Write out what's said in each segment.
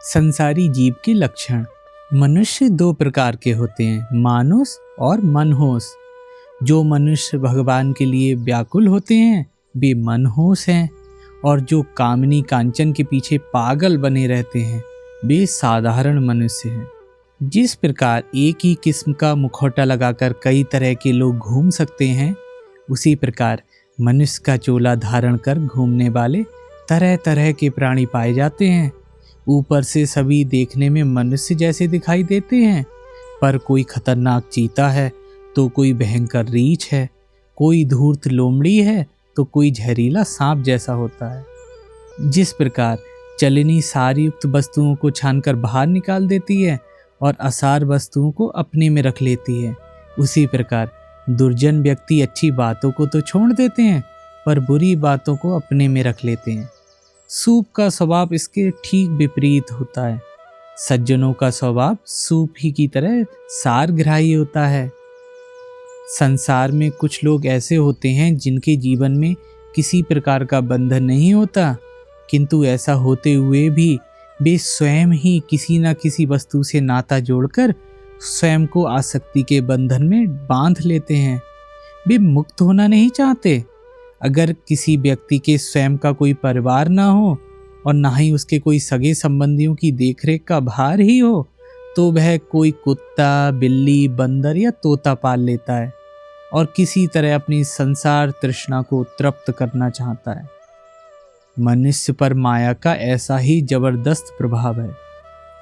संसारी जीव के लक्षण। मनुष्य दो प्रकार के होते हैं, मानुस और मनहोस। जो मनुष्य भगवान के लिए व्याकुल होते हैं वे मनहोस हैं, और जो कामनी कांचन के पीछे पागल बने रहते हैं वे साधारण मनुष्य हैं। जिस प्रकार एक ही किस्म का मुखौटा लगाकर कई तरह के लोग घूम सकते हैं, उसी प्रकार मनुष्य का चोला धारण कर घूमने वाले तरह तरह के प्राणी पाए जाते हैं। ऊपर से सभी देखने में मनुष्य जैसे दिखाई देते हैं, पर कोई खतरनाक चीता है तो कोई भयंकर रीछ है, कोई धूर्त लोमड़ी है तो कोई जहरीला सांप जैसा होता है। जिस प्रकार चलनी सार युक्त वस्तुओं को छानकर बाहर निकाल देती है और असार वस्तुओं को अपने में रख लेती है, उसी प्रकार दुर्जन व्यक्ति अच्छी बातों को तो छोड़ देते हैं पर बुरी बातों को अपने में रख लेते हैं। सूप का स्वभाव इसके ठीक विपरीत होता है। सज्जनों का स्वभाव सूप ही की तरह सारग्राही होता है। संसार में कुछ लोग ऐसे होते हैं जिनके जीवन में किसी प्रकार का बंधन नहीं होता, किंतु ऐसा होते हुए भी वे स्वयं ही किसी न किसी वस्तु से नाता जोड़कर स्वयं को आसक्ति के बंधन में बांध लेते हैं। वे मुक्त होना नहीं चाहते। अगर किसी व्यक्ति के स्वयं का कोई परिवार ना हो और ना ही उसके कोई सगे संबंधियों की देखरेख का भार ही हो, तो वह कोई कुत्ता, बिल्ली, बंदर या तोता पाल लेता है और किसी तरह अपनी संसार तृष्णा को तृप्त करना चाहता है। मनुष्य पर माया का ऐसा ही जबरदस्त प्रभाव है।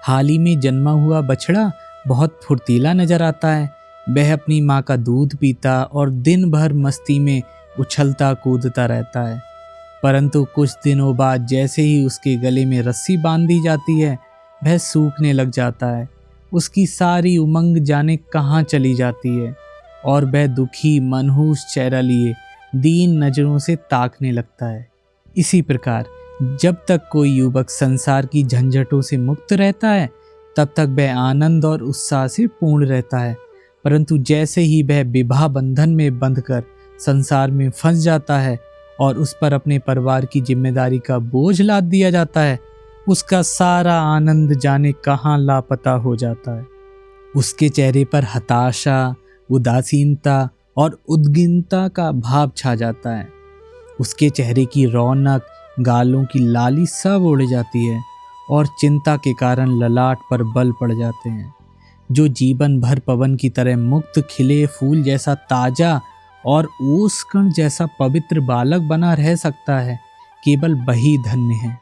हाल ही में जन्मा हुआ बछड़ा बहुत फुर्तीला नजर आता है। वह अपनी माँ का दूध पीता और दिन भर मस्ती में उछलता कूदता रहता है, परंतु कुछ दिनों बाद जैसे ही उसके गले में रस्सी बांध दी जाती है, वह सूखने लग जाता है। उसकी सारी उमंग जाने कहाँ चली जाती है और वह दुखी मनहूस चेहरा लिए दीन नजरों से ताकने लगता है। इसी प्रकार जब तक कोई युवक संसार की झंझटों से मुक्त रहता है, तब तक वह आनंद और उत्साह से पूर्ण रहता है, परंतु जैसे ही वह विवाह बंधन में बंधकर संसार में फंस जाता है और उस पर अपने परिवार की जिम्मेदारी का बोझ लाद दिया जाता है, उसका सारा आनंद जाने कहाँ लापता हो जाता है। उसके चेहरे पर हताशा, उदासीनता और उद्विग्नता का भाव छा जाता है। उसके चेहरे की रौनक, गालों की लाली सब उड़ जाती है और चिंता के कारण ललाट पर बल पड़ जाते हैं। जो जीवन भर पवन की तरह मुक्त खिले फूल जैसा ताजा और ओस कण जैसा पवित्र बालक बना रह सकता है, केवल वही धन्य है।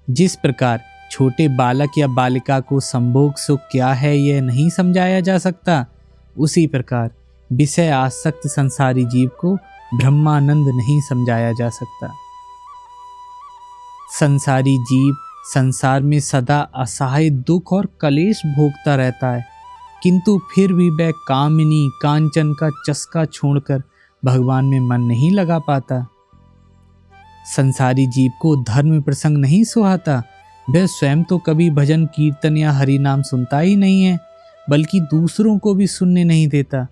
जिस प्रकार छोटे बालक या बालिका को संभोग सुख क्या है यह नहीं समझाया जा सकता, उसी प्रकार विषय आसक्त संसारी जीव को ब्रह्मानंद नहीं समझाया जा सकता। संसारी जीव संसार में सदा असहाय दुख और कलेश भोगता रहता है, किंतु फिर भी वह कामिनी कांचन का चस्का छोड़कर भगवान में मन नहीं लगा पाता। संसारी जीव को धर्म प्रसंग नहीं सुहाता। वह स्वयं तो कभी भजन कीर्तन या हरि नाम सुनता ही नहीं है, बल्कि दूसरों को भी सुनने नहीं देता।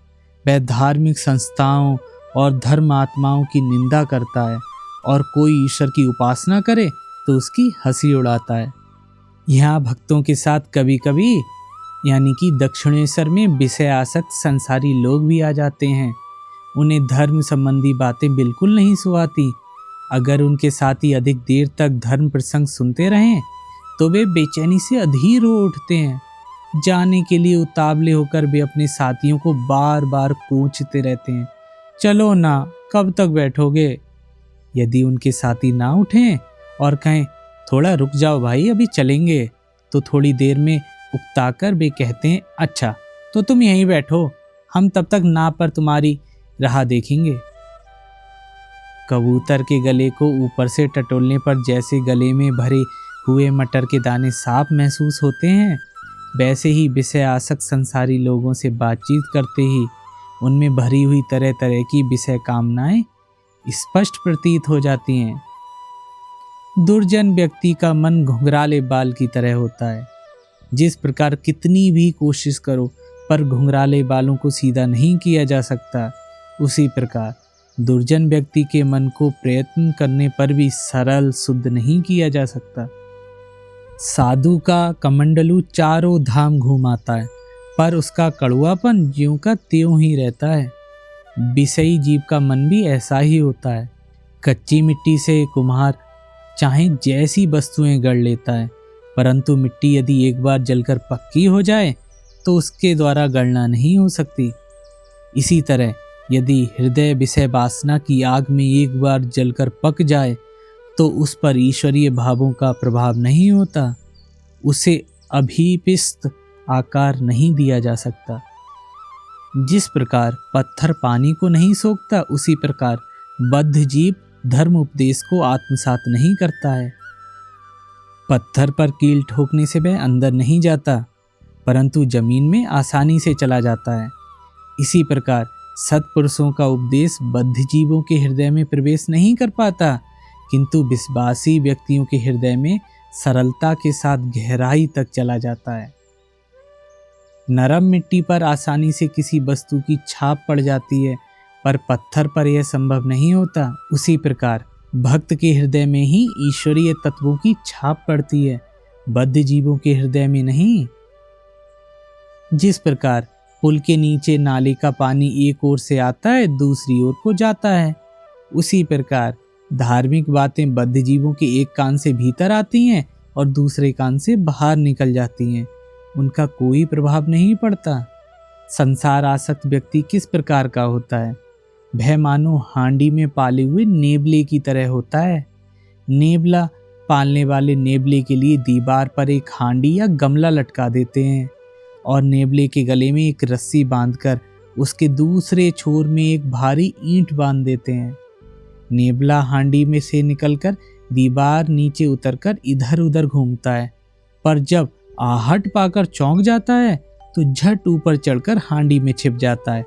वह धार्मिक संस्थाओं और धर्म आत्माओं की निंदा करता है और कोई ईश्वर की उपासना करे तो उसकी हंसी उड़ाता है। यहाँ भक्तों के साथ कभी कभी यानी कि दक्षिणेश्वर में विषय आसक्त संसारी लोग भी आ जाते हैं। उन्हें धर्म संबंधी बातें बिल्कुल नहीं सुहाती। अगर उनके साथी अधिक देर तक धर्म प्रसंग सुनते रहें तो वे बेचैनी से अधीर हो उठते हैं। जाने के लिए उतावले होकर वे अपने साथियों को बार बार कोंचते रहते हैं, चलो ना, कब तक बैठोगे। यदि उनके साथी ना उठें और कहें थोड़ा रुक जाओ भाई, अभी चलेंगे, तो थोड़ी देर में उकताकर वे कहते हैं, अच्छा तो तुम यहीं बैठो, हम तब तक नाव पर तुम्हारी राह देखेंगे। कबूतर के गले को ऊपर से टटोलने पर जैसे गले में भरे हुए मटर के दाने साफ महसूस होते हैं, वैसे ही विषय आसक्त संसारी लोगों से बातचीत करते ही उनमें भरी हुई तरह तरह की विषय कामनाएं स्पष्ट प्रतीत हो जाती हैं। दुर्जन व्यक्ति का मन घुंघराले बाल की तरह होता है। जिस प्रकार कितनी भी कोशिश करो पर घुंघराले बालों को सीधा नहीं किया जा सकता, उसी प्रकार दुर्जन व्यक्ति के मन को प्रयत्न करने पर भी सरल शुद्ध नहीं किया जा सकता। साधु का कमंडलू चारों धाम घूमाता है, पर उसका कड़ुआपन ज्यों का त्यों ही रहता है। विषयी जीव का मन भी ऐसा ही होता है। कच्ची मिट्टी से कुम्हार चाहे जैसी वस्तुएं गढ़ लेता है, परंतु मिट्टी यदि एक बार जलकर पक्की हो जाए तो उसके द्वारा गढ़ना नहीं हो सकती। इसी तरह यदि हृदय विषय वासना की आग में एक बार जलकर पक जाए तो उस पर ईश्वरीय भावों का प्रभाव नहीं होता, उसे अभिपिस्त आकार नहीं दिया जा सकता। जिस प्रकार पत्थर पानी को नहीं सोखता, उसी प्रकार बद्ध जीव धर्म उपदेश को आत्मसात नहीं करता है। पत्थर पर कील ठोकने से वह अंदर नहीं जाता, परंतु जमीन में आसानी से चला जाता है। इसी प्रकार सत्पुरुषों का उपदेश बद्ध जीवों के हृदय में प्रवेश नहीं कर पाता, किंतु विश्वासी व्यक्तियों के हृदय में सरलता के साथ गहराई तक चला जाता है। नरम मिट्टी पर आसानी से किसी वस्तु की छाप पड़ जाती है, पर पत्थर पर यह संभव नहीं होता। उसी प्रकार भक्त के हृदय में ही ईश्वरीय तत्वों की छाप पड़ती है, बद्ध जीवों के हृदय में नहीं। जिस प्रकार पुल के नीचे नाले का पानी एक ओर से आता है, दूसरी ओर को जाता है, उसी प्रकार धार्मिक बातें बद्ध जीवों के एक कान से भीतर आती हैं और दूसरे कान से बाहर निकल जाती हैं, उनका कोई प्रभाव नहीं पड़ता। संसार आसक्त व्यक्ति किस प्रकार का होता है? वह मानो हांडी में पाले हुए नेबले की तरह होता है। नेबला पालने वाले नेबले के लिए दीवार पर एक हांडी या गमला लटका देते हैं और नेबले के गले में एक रस्सी बांधकर उसके दूसरे छोर में एक भारी ईंट बांध देते हैं। नेबला हांडी में से निकलकर दीवार नीचे उतरकर इधर उधर घूमता है, पर जब आहट पाकर चौंक जाता है तो झट ऊपर चढ़कर हांडी में छिप जाता है,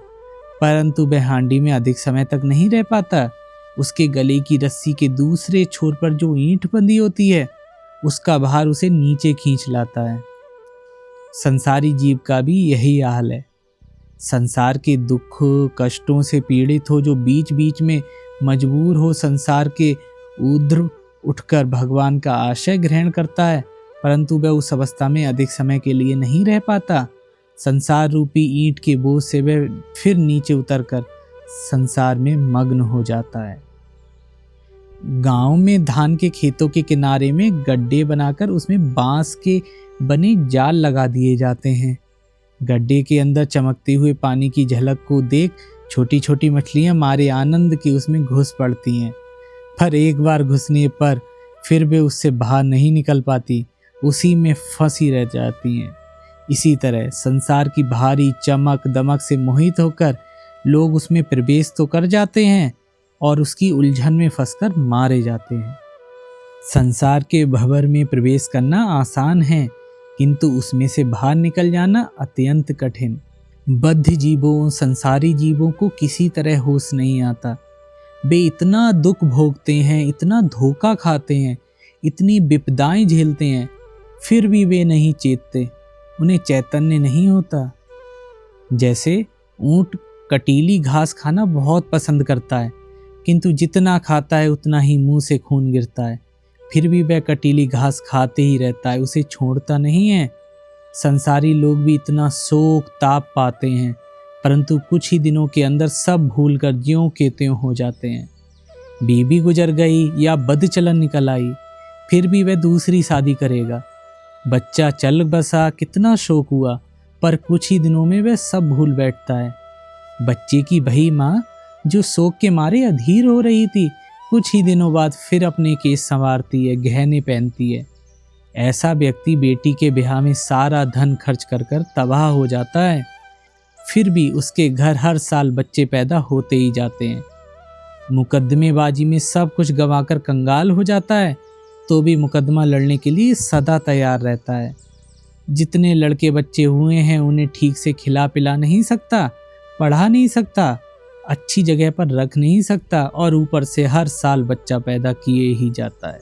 परंतु वह हांडी में अधिक समय तक नहीं रह पाता। उसके गले की रस्सी के दूसरे छोर पर जो ईंट बंधी होती है, उसका भार उसे नीचे खींच लाता है। संसारी जीव का भी यही हाल है। संसार के दुख कष्टों से पीड़ित हो जो बीच बीच में मजबूर हो संसार के ऊर्ध्व उठकर भगवान का आश्रय ग्रहण करता है, परंतु वह उस अवस्था में अधिक समय के लिए नहीं रह पाता। संसार रूपी ईंट के बोझ से वह फिर नीचे उतरकर संसार में मग्न हो जाता है। गांव में धान के खेतों के किनारे में गड्ढे बनाकर उसमें बांस के बने जाल लगा दिए जाते हैं। गड्ढे के अंदर चमकते हुए पानी की झलक को देख छोटी छोटी मछलियां मारे आनंद के उसमें घुस पड़ती हैं, पर एक बार घुसने पर फिर वे उससे बाहर नहीं निकल पाती, उसी में फंसी रह जाती हैं। इसी तरह संसार की भारी चमक दमक से मोहित होकर लोग उसमें प्रवेश तो कर जाते हैं और उसकी उलझन में फंसकर मारे जाते हैं। संसार के भंवर में प्रवेश करना आसान है, किंतु उसमें से बाहर निकल जाना अत्यंत कठिन। बद्ध जीवों संसारी जीवों को किसी तरह होश नहीं आता। वे इतना दुख भोगते हैं, इतना धोखा खाते हैं, इतनी विपदाएं झेलते हैं, फिर भी वे नहीं चेतते, उन्हें चैतन्य नहीं होता। जैसे ऊंट कटीली घास खाना बहुत पसंद करता है, किंतु जितना खाता है उतना ही मुंह से खून गिरता है, फिर भी वह कटीली घास खाते ही रहता है, उसे छोड़ता नहीं है। संसारी लोग भी इतना शोक ताप पाते हैं, परंतु कुछ ही दिनों के अंदर सब भूल कर ज्यों के त्यों हो जाते हैं। बीबी गुजर गई या बदचलन निकल आई, फिर भी वह दूसरी शादी करेगा। बच्चा चल बसा, कितना शोक हुआ, पर कुछ ही दिनों में वह सब भूल बैठता है। बच्चे की वही माँ जो शोक के मारे अधीर हो रही थी, कुछ ही दिनों बाद फिर अपने केस संवारती है, गहने पहनती है। ऐसा व्यक्ति बेटी के ब्याह में सारा धन खर्च कर कर तबाह हो जाता है, फिर भी उसके घर हर साल बच्चे पैदा होते ही जाते हैं। मुकदमेबाजी में सब कुछ गंवाकर कंगाल हो जाता है, तो भी मुकदमा लड़ने के लिए सदा तैयार रहता है। जितने लड़के बच्चे हुए हैं उन्हें ठीक से खिला पिला नहीं सकता, पढ़ा नहीं सकता, अच्छी जगह पर रख नहीं सकता, और ऊपर से हर साल बच्चा पैदा किए ही जाता है।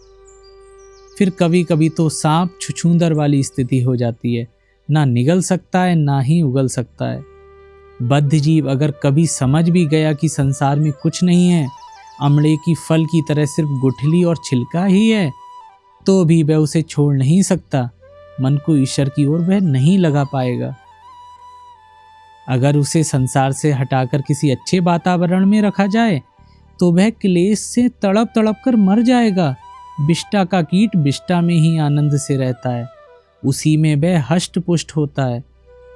फिर कभी कभी तो सांप छुछूंदर वाली स्थिति हो जाती है, ना निगल सकता है ना ही उगल सकता है। बद्ध जीव अगर कभी समझ भी गया कि संसार में कुछ नहीं है, अमड़े की फल की तरह सिर्फ गुठली और छिलका ही है, तो भी वह उसे छोड़ नहीं सकता। मन को ईश्वर की ओर वह नहीं लगा पाएगा। अगर उसे संसार से हटाकर किसी अच्छे वातावरण में रखा जाए तो वह क्लेश से तड़प तड़प कर मर जाएगा। विष्टा का कीट विष्टा में ही आनंद से रहता है, उसी में वह हष्ट पुष्ट होता है।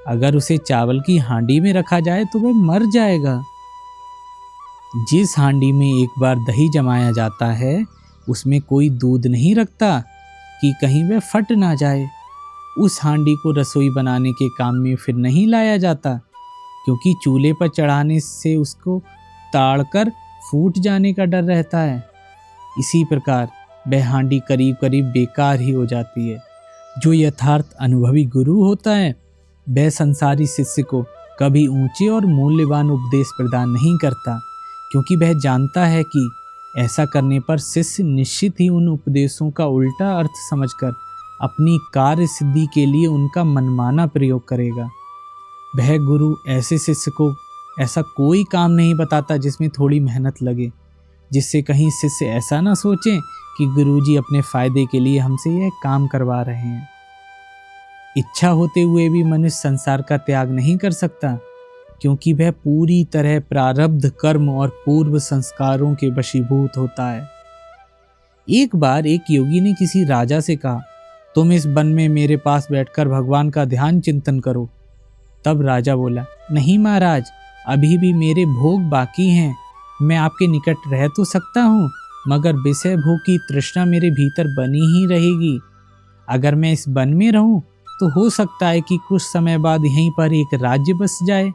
अगर उसे चावल की हांडी में रखा जाए तो वह मर जाएगा। जिस हांडी में एक बार दही जमाया जाता है उसमें कोई दूध नहीं रखता कि कहीं वह फट ना जाए। उस हांडी को रसोई बनाने के काम में फिर नहीं लाया जाता, क्योंकि चूल्हे पर चढ़ाने से उसको ताड़कर फूट जाने का डर रहता है। इसी प्रकार वह हांडी करीब करीब बेकार ही हो जाती है। जो यथार्थ अनुभवी गुरु होता है वह संसारी शिष्य को कभी ऊंचे और मूल्यवान उपदेश प्रदान नहीं करता, क्योंकि वह जानता है कि ऐसा करने पर शिष्य निश्चित ही उन उपदेशों का उल्टा अर्थ समझकर अपनी कार्य सिद्धि के लिए उनका मनमाना प्रयोग करेगा। वह गुरु ऐसे शिष्य को ऐसा कोई काम नहीं बताता जिसमें थोड़ी मेहनत लगे, जिससे कहीं शिष्य ऐसा ना सोचे कि गुरुजी अपने फायदे के लिए हमसे यह काम करवा रहे हैं। इच्छा होते हुए भी मनुष्य संसार का त्याग नहीं कर सकता, क्योंकि वह पूरी तरह प्रारब्ध कर्म और पूर्व संस्कारों के वशीभूत होता है। एक बार एक योगी ने किसी राजा से कहा, तुम इस वन में मेरे पास बैठकर भगवान का ध्यान चिंतन करो। तब राजा बोला, नहीं महाराज, अभी भी मेरे भोग बाकी हैं। मैं आपके निकट रह तो सकता हूँ, मगर विषय भोग की तृष्णा मेरे भीतर बनी ही रहेगी। अगर मैं इस वन में रहूं तो हो सकता है कि कुछ समय बाद यहीं पर एक राज्य बस जाए।